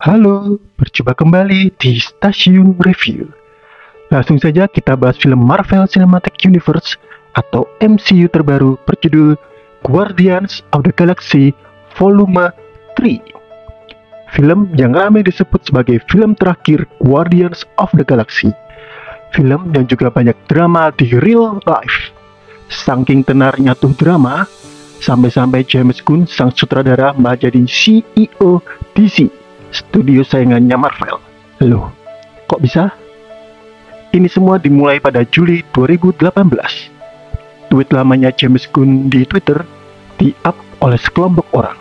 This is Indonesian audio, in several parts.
Halo, berjumpa kembali di Stasiun Review. Langsung saja kita bahas film Marvel Cinematic Universe atau MCU terbaru berjudul Guardians of the Galaxy Volume 3. Film yang ramai disebut sebagai film terakhir Guardians of the Galaxy. Film yang juga banyak drama di real life. Saking tenarnya tuh drama, sampai-sampai James Gunn sang sutradara malah jadi CEO DC, studio saingannya Marvel. Loh, kok bisa? Ini semua dimulai pada Juli 2018. Tweet lamanya James Gunn di Twitter di-up oleh sekelompok orang.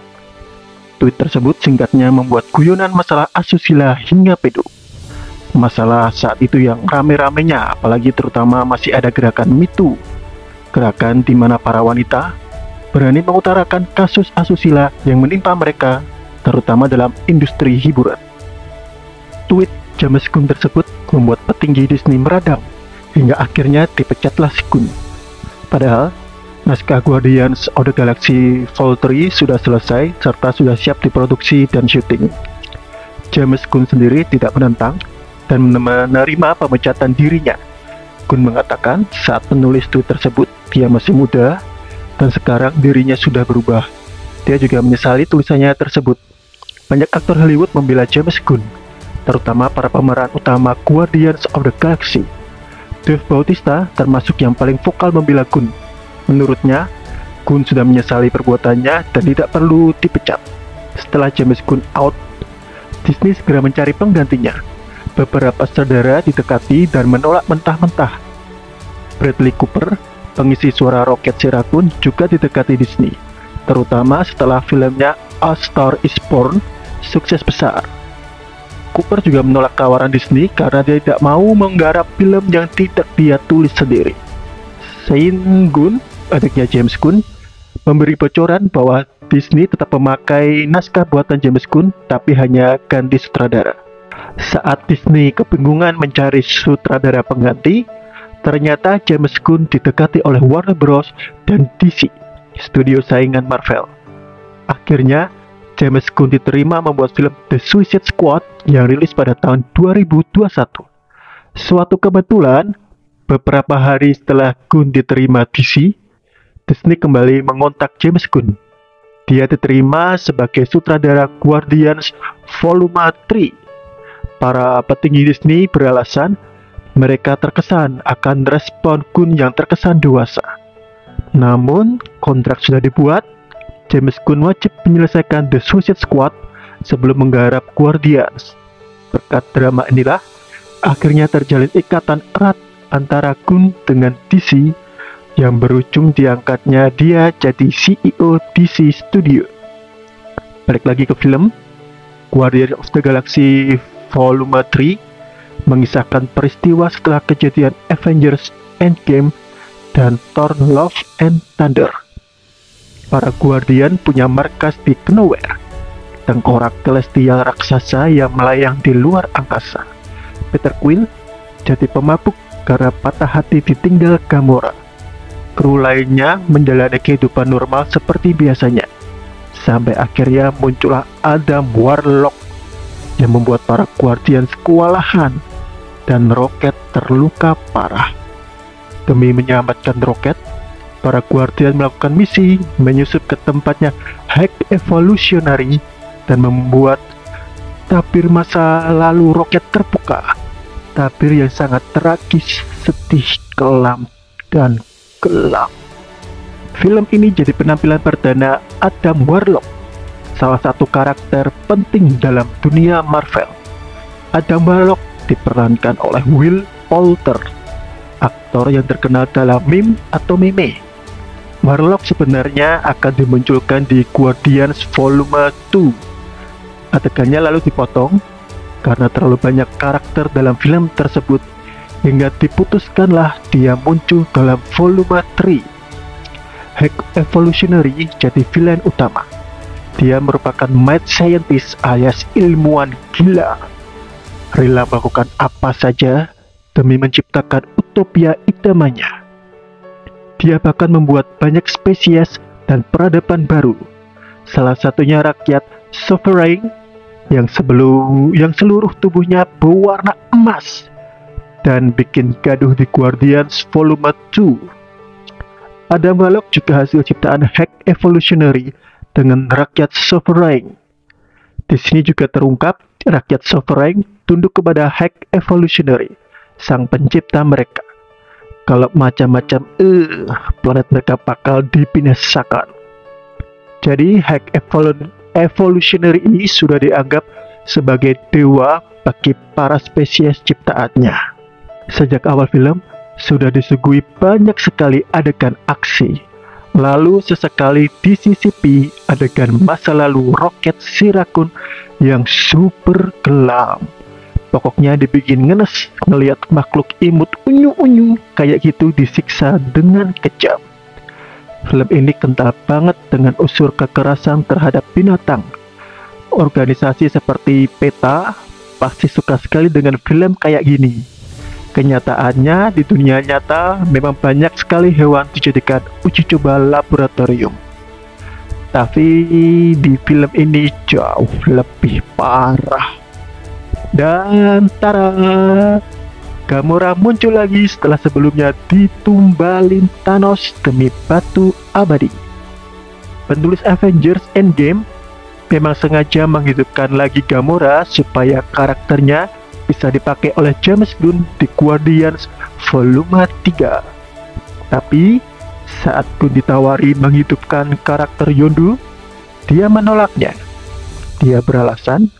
Tweet tersebut singkatnya membuat guyonan masalah asusila hingga pedo. Masalah saat itu yang rame-ramenya, apalagi terutama masih ada gerakan Me Too. Gerakan di mana para wanita berani mengutarakan kasus asusila yang menimpa mereka, terutama dalam industri hiburan. Tweet James Gunn tersebut membuat petinggi Disney meradang, hingga akhirnya dipecatlah si Gunn. Padahal, naskah Guardians of the Galaxy Vol 3 sudah selesai serta sudah siap diproduksi dan syuting. James Gunn sendiri tidak menentang dan menerima pemecatan dirinya. Gunn mengatakan saat menulis tweet tersebut, dia masih muda dan sekarang dirinya sudah berubah. Dia juga menyesali tulisannya tersebut. Banyak aktor Hollywood membela James Gunn, terutama para pemeran utama Guardians of the Galaxy. Dave Bautista termasuk yang paling vokal membela Gunn. Menurutnya, Gunn sudah menyesali perbuatannya dan tidak perlu dipecat. Setelah James Gunn out, Disney segera mencari penggantinya. Beberapa saudara didekati dan menolak mentah-mentah. Bradley Cooper, pengisi suara Rocket Raccoon, juga didekati Disney, terutama setelah filmnya A Star Is Born sukses besar. Cooper juga menolak tawaran Disney karena dia tidak mau menggarap film yang tidak dia tulis sendiri. Shane Gunn, adiknya James Gunn, memberi bocoran bahwa Disney tetap memakai naskah buatan James Gunn, tapi hanya ganti sutradara. Saat Disney kebingungan mencari sutradara pengganti, ternyata James Gunn didekati oleh Warner Bros. Dan DC, studio saingan Marvel. Akhirnya, James Gunn diterima membuat film The Suicide Squad yang rilis pada tahun 2021. Suatu kebetulan, beberapa hari setelah Gunn diterima DC, Disney kembali mengontak James Gunn. Dia diterima sebagai sutradara Guardians Volume 3. Para petinggi Disney beralasan mereka terkesan akan respon Gunn yang terkesan dewasa. Namun, kontrak sudah dibuat, James Gunn wajib menyelesaikan The Suicide Squad sebelum menggarap Guardians. Berkat drama inilah, akhirnya terjalin ikatan erat antara Gunn dengan DC yang berujung diangkatnya dia jadi CEO DC Studio. Balik lagi ke film, Guardians of the Galaxy Volume 3 mengisahkan peristiwa setelah kejadian Avengers Endgame dan Thor Love and Thunder. Para Guardian punya markas di Knowhere, tengkorak celestial raksasa yang melayang di luar angkasa. Peter Quill jadi pemabuk karena patah hati ditinggal Gamora. Kru lainnya menjalani kehidupan normal seperti biasanya, sampai akhirnya muncullah Adam Warlock yang membuat para Guardians kewalahan dan Rocket terluka parah. Demi menyelamatkan Rocket, para Guardian melakukan misi menyusup ke tempatnya High Evolutionary dan membuat tabir masa lalu Rocket terbuka. Tabir yang sangat tragis, sedih, kelam, dan gelap. Film ini jadi penampilan perdana Adam Warlock, salah satu karakter penting dalam dunia Marvel. Adam Warlock diperankan oleh Will Poulter, aktor yang terkenal dalam meme atau meme. Warlock sebenarnya akan dimunculkan di Guardians Volume 2. Adegannya lalu dipotong karena terlalu banyak karakter dalam film tersebut, hingga diputuskanlah dia muncul dalam Volume 3. High Evolutionary jadi villain utama. Dia merupakan mad scientist alias ilmuwan gila, rela melakukan apa saja demi menciptakan utopia idamanya. Dia bahkan membuat banyak spesies dan peradaban baru, salah satunya rakyat Sovereign yang seluruh tubuhnya berwarna emas dan bikin gaduh di Guardians Volume 2. Adam Warlock juga hasil ciptaan Hack Evolutionary dengan rakyat Sovereign. Di sini juga terungkap rakyat Sovereign tunduk kepada Hack Evolutionary, sang pencipta mereka. Kalau macam-macam planet mereka bakal dibinasakan. Jadi Hack Evolutionary ini sudah dianggap sebagai dewa bagi para spesies ciptaannya. Sejak awal film, sudah disuguhi banyak sekali adegan aksi. Lalu sesekali disisipi adegan masa lalu Rocket si Raccoon yang super kelam. Pokoknya dibikin ngenes ngelihat makhluk imut unyu-unyu kayak gitu disiksa dengan kejam. Film ini kental banget dengan unsur kekerasan terhadap binatang. Organisasi seperti PETA pasti suka sekali dengan film kayak gini. Kenyataannya di dunia nyata memang banyak sekali hewan dijadikan uji coba laboratorium. Tapi di film ini jauh lebih parah. Dan tara, Gamora muncul lagi setelah sebelumnya ditumbalin Thanos demi batu abadi. Penulis Avengers Endgame memang sengaja menghidupkan lagi Gamora supaya karakternya bisa dipakai oleh James Gunn di Guardians Volume 3. Tapi saat Gunn ditawari menghidupkan karakter Yondu, dia menolaknya. Dia beralasan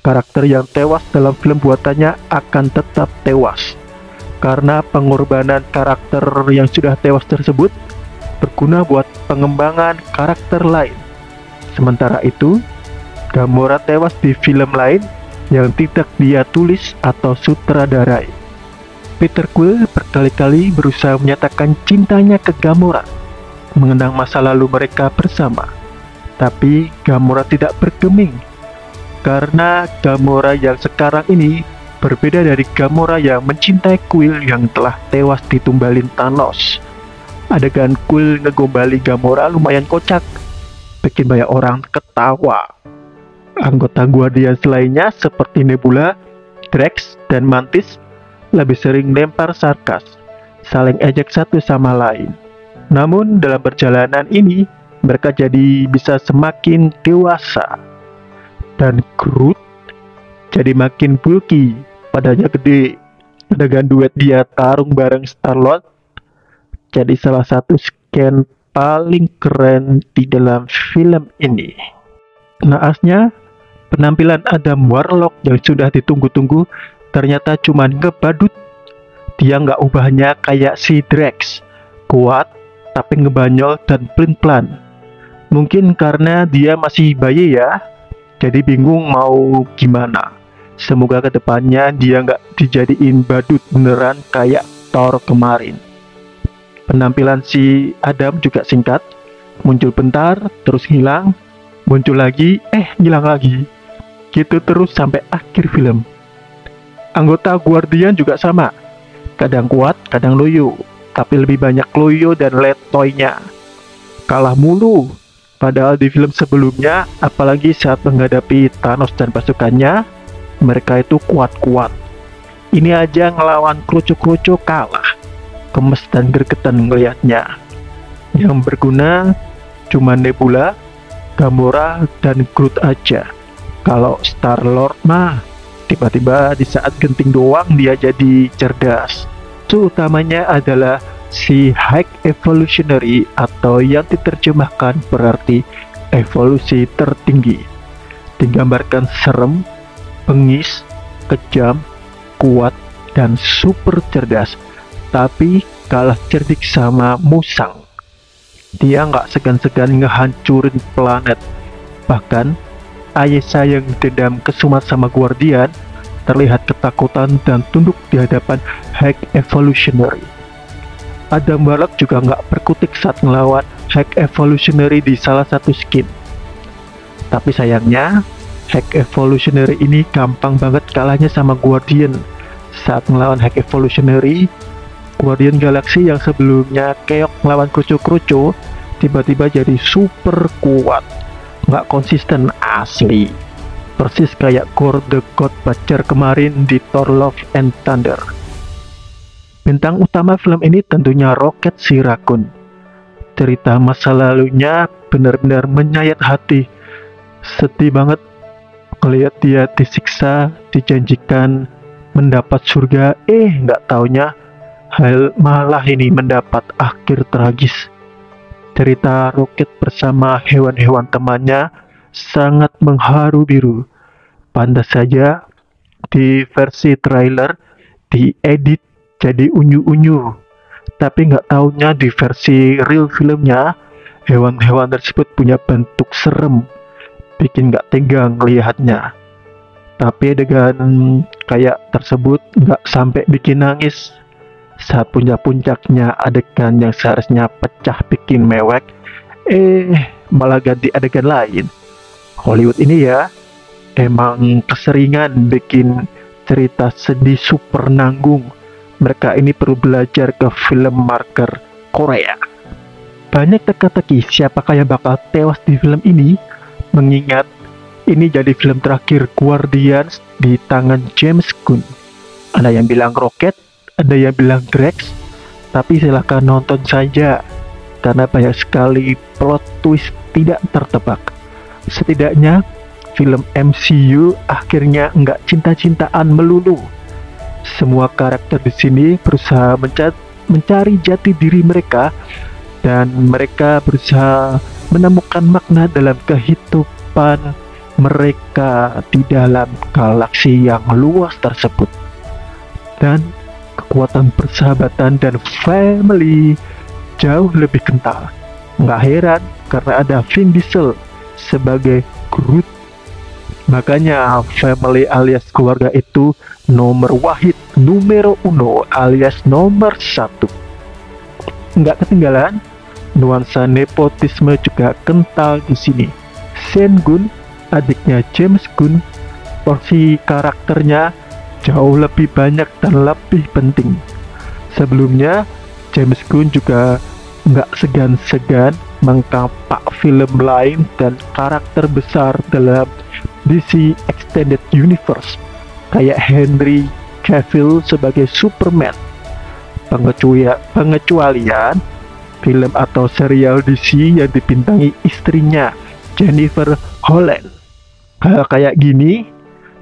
karakter yang tewas dalam film buatannya akan tetap tewas karena pengorbanan karakter yang sudah tewas tersebut berguna buat pengembangan karakter lain. Sementara itu, Gamora tewas di film lain yang tidak dia tulis atau sutradarai. Peter Quill berkali-kali berusaha menyatakan cintanya ke Gamora, mengenang masa lalu mereka bersama. Tapi Gamora tidak bergeming, karena Gamora yang sekarang ini berbeda dari Gamora yang mencintai Quill yang telah tewas ditumbalin Thanos. Adegan Quill ngegombali Gamora lumayan kocak, bikin banyak orang ketawa. Anggota Guardians lainnya seperti Nebula, Drax, dan Mantis lebih sering lempar sarkas, saling ejek satu sama lain. Namun dalam perjalanan ini, mereka jadi bisa semakin dewasa. Dan Groot jadi makin bulky, badannya gede. Adegan duet dia tarung bareng Star-Lord jadi salah satu scan paling keren di dalam film ini. Naasnya, penampilan Adam Warlock yang sudah ditunggu-tunggu ternyata cuma ngebadut. Dia nggak ubahnya kayak si Drax, kuat tapi ngebanyol dan pelin-pelan. Mungkin karena dia masih bayi ya, jadi bingung mau gimana. Semoga kedepannya dia nggak dijadiin badut beneran kayak Thor kemarin. Penampilan si Adam juga singkat, muncul bentar, terus hilang, muncul lagi, hilang lagi. Gitu terus sampai akhir film. Anggota Guardian juga sama, kadang kuat, kadang loyo, tapi lebih banyak loyo dan letoynya. Kalah mulu, padahal di film sebelumnya, apalagi saat menghadapi Thanos dan pasukannya, mereka itu kuat-kuat. Ini aja ngelawan kroco-kroco kalah, gemes dan gregetan ngelihatnya. Yang berguna cuma Nebula, Gamora, dan Groot aja. Kalau Star-Lord mah tiba-tiba di saat genting doang dia jadi cerdas. Itu utamanya adalah si Hack Evolutionary atau yang diterjemahkan berarti evolusi tertinggi. Digambarkan serem, bengis, kejam, kuat, dan super cerdas. Tapi kalah cerdik sama Musang. Dia nggak segan-segan ngehancurin planet. Bahkan Ayesha yang dendam kesumat sama Guardian terlihat ketakutan dan tunduk di hadapan Hack Evolutionary. Adam Warlock juga nggak berkutik saat ngelawan Hack Evolutionary di salah satu skin. Tapi sayangnya, Hack Evolutionary ini gampang banget kalahnya sama Guardian. Saat ngelawan Hack Evolutionary, Guardian Galaxy yang sebelumnya keok ngelawan Kruco-Kruco tiba-tiba jadi super kuat. Nggak konsisten asli. persis kayak Gore the God Butcher kemarin di Thor Love and Thunder. Bintang utama film ini tentunya Rocket si Raccoon. Cerita masa lalunya benar-benar menyayat hati. Sedih banget ngelihat dia disiksa, dijanjikan mendapat surga, nggak taunya malah ini mendapat akhir tragis. Cerita Rocket bersama hewan-hewan temannya sangat mengharu biru. Pantas saja di versi trailer diedit jadi unyu-unyu, tapi nggak taunya di versi real filmnya hewan-hewan tersebut punya bentuk serem, bikin nggak tega ngelihatnya. Tapi adegan kayak tersebut nggak sampai bikin nangis. Saat puncaknya adegan yang seharusnya pecah bikin mewek, malah ganti adegan lain. Hollywood ini ya emang keseringan bikin cerita sedih super nanggung. Mereka ini perlu belajar ke film marker Korea. Banyak teka-teki siapakah yang bakal tewas di film ini, mengingat ini jadi film terakhir Guardians di tangan James Gunn. Ada yang bilang Rocket, ada yang bilang Drax, tapi silahkan nonton saja karena banyak sekali plot twist tidak tertebak. Setidaknya film MCU akhirnya nggak cinta-cintaan melulu. Semua karakter di sini berusaha mencari jati diri mereka, dan mereka berusaha menemukan makna dalam kehidupan mereka di dalam galaksi yang luas tersebut. Dan kekuatan persahabatan dan family jauh lebih kental. Nggak heran karena ada Vin Diesel sebagai Groot. Makanya family alias keluarga itu nomor wahid, numero uno alias nomor satu. Nggak ketinggalan, nuansa nepotisme juga kental di sini. Sean Gunn, adiknya James Gunn, porsi karakternya jauh lebih banyak dan lebih penting. Sebelumnya, James Gunn juga nggak segan-segan mengkampak film lain dan karakter besar dalam DC Extended Universe, kayak Henry Cavill sebagai Superman. Pengecualian film atau serial DC yang dibintangi istrinya Jennifer Holland. Hal kayak gini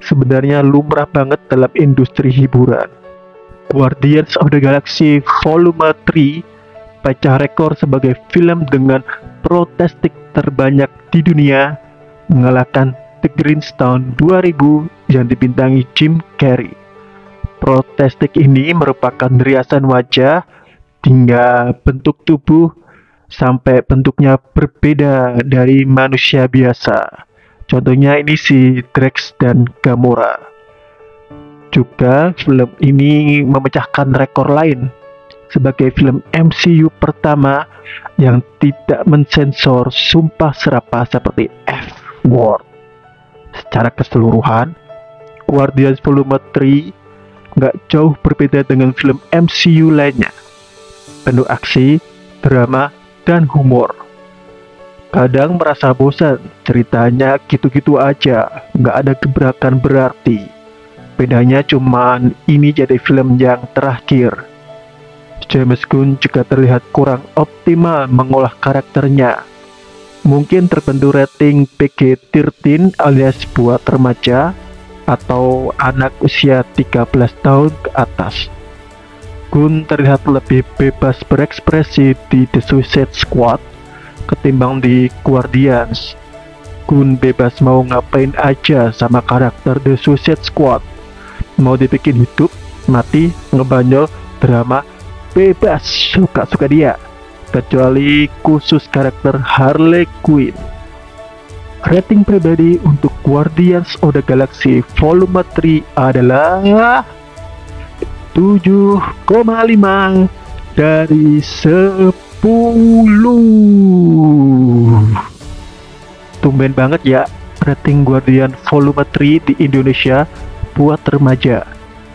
sebenarnya lumrah banget dalam industri hiburan. Guardians of the Galaxy Volume 3 pecah rekor sebagai film dengan protestik terbanyak di dunia, mengalahkan The Grinch tahun 2000 yang dibintangi Jim Carrey. Protestik ini merupakan riasan wajah hingga bentuk tubuh sampai bentuknya berbeda dari manusia biasa. Contohnya ini si Drax dan Gamora. Juga film ini memecahkan rekor lain sebagai film MCU pertama yang tidak mensensor sumpah serapah seperti F-word. Secara keseluruhan, Guardians Volume 3 nggak jauh berbeda dengan film MCU lainnya. Penuh aksi, drama, dan humor. Kadang merasa bosan, ceritanya gitu-gitu aja, nggak ada gebrakan berarti. Bedanya cuman ini jadi film yang terakhir. James Gunn juga terlihat kurang optimal mengolah karakternya. Mungkin terbentuk rating PG-13 alias buat remaja atau anak usia 13 tahun ke atas. Gunn terlihat lebih bebas berekspresi di The Suicide Squad ketimbang di Guardians. Gunn bebas mau ngapain aja sama karakter The Suicide Squad. Mau dibikin hidup, mati, ngebanyol, drama, bebas, suka-suka dia. Kecuali khusus karakter Harley Quinn. Rating pribadi untuk Guardians of the Galaxy Volume 3 adalah 7,5 dari 10. Tumben banget ya rating Guardian Volume 3 di Indonesia buat remaja.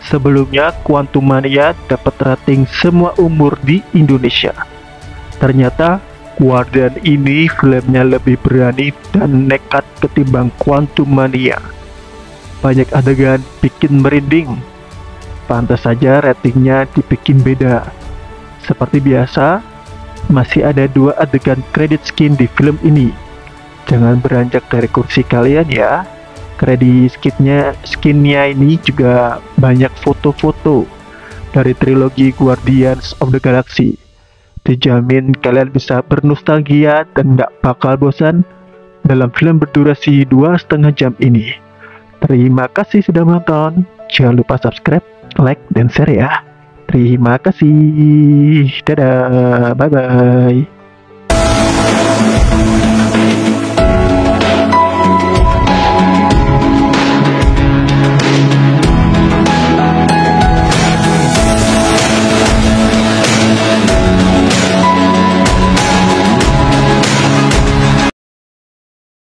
Sebelumnya Quantumania dapat rating semua umur di Indonesia. Ternyata Guardian ini filmnya lebih berani dan nekat ketimbang Quantumania. banyak adegan bikin merinding. Pantas saja ratingnya dibikin beda. Seperti biasa, masih ada 2 adegan credit scene di film ini. Jangan beranjak dari kursi kalian ya. Credit skinnya ini juga banyak foto-foto dari trilogi Guardians of the Galaxy. Dijamin kalian bisa bernostalgia dan gak bakal bosan dalam film berdurasi 2,5 jam ini. Terima kasih sudah menonton. Jangan lupa subscribe, like, dan share ya. Terima kasih. Dadah. Bye-bye.